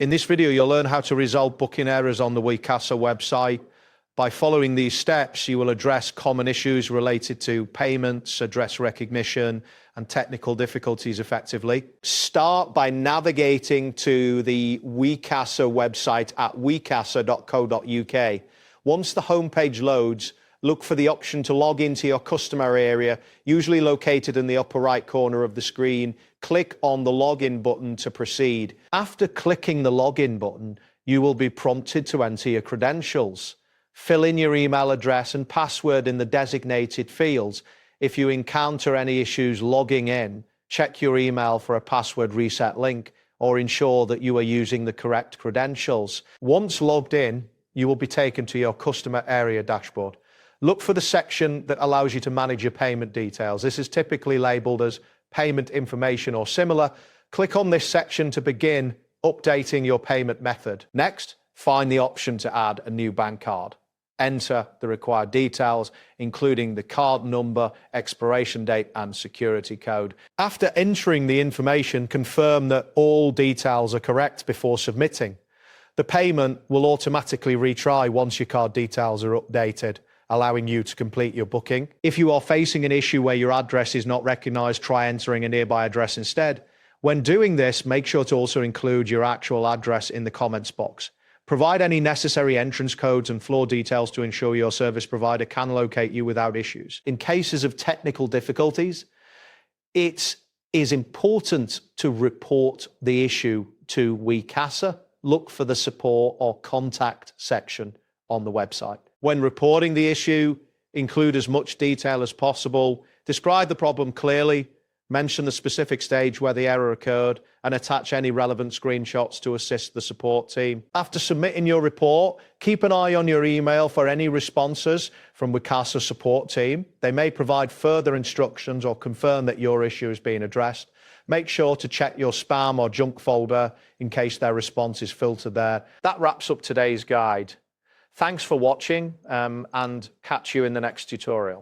In this video, you'll learn how to resolve booking errors on the Wecasa website. By following these steps, you will address common issues related to payments, address recognition, and technical difficulties effectively. Start by navigating to the Wecasa website at wecasa.co.uk. Once the homepage loads, look for the option to log into your customer area, usually located in the upper right corner of the screen. Click on the login button to proceed. After clicking the login button, you will be prompted to enter your credentials. Fill in your email address and password in the designated fields. If you encounter any issues logging in, check your email for a password reset link or ensure that you are using the correct credentials. Once logged in, you will be taken to your customer area dashboard. Look for the section that allows you to manage your payment details. This is typically labeled as payment information or similar. Click on this section to begin updating your payment method. Next, find the option to add a new bank card. Enter the required details, including the card number, expiration date, and security code. After entering the information, confirm that all details are correct before submitting. The payment will automatically retry once your card details are updated, allowing you to complete your booking. If you are facing an issue where your address is not recognized, try entering a nearby address instead. When doing this, make sure to also include your actual address in the comments box. Provide any necessary entrance codes and floor details to ensure your service provider can locate you without issues. In cases of technical difficulties, it is important to report the issue to Wecasa. Look for the support or contact section on the website. When reporting the issue, include as much detail as possible. Describe the problem clearly, mention the specific stage where the error occurred, and attach any relevant screenshots to assist the support team. After submitting your report, keep an eye on your email for any responses from Wecasa support team. They may provide further instructions or confirm that your issue is being addressed. Make sure to check your spam or junk folder in case their response is filtered there. That wraps up today's guide. Thanks for watching and catch you in the next tutorial.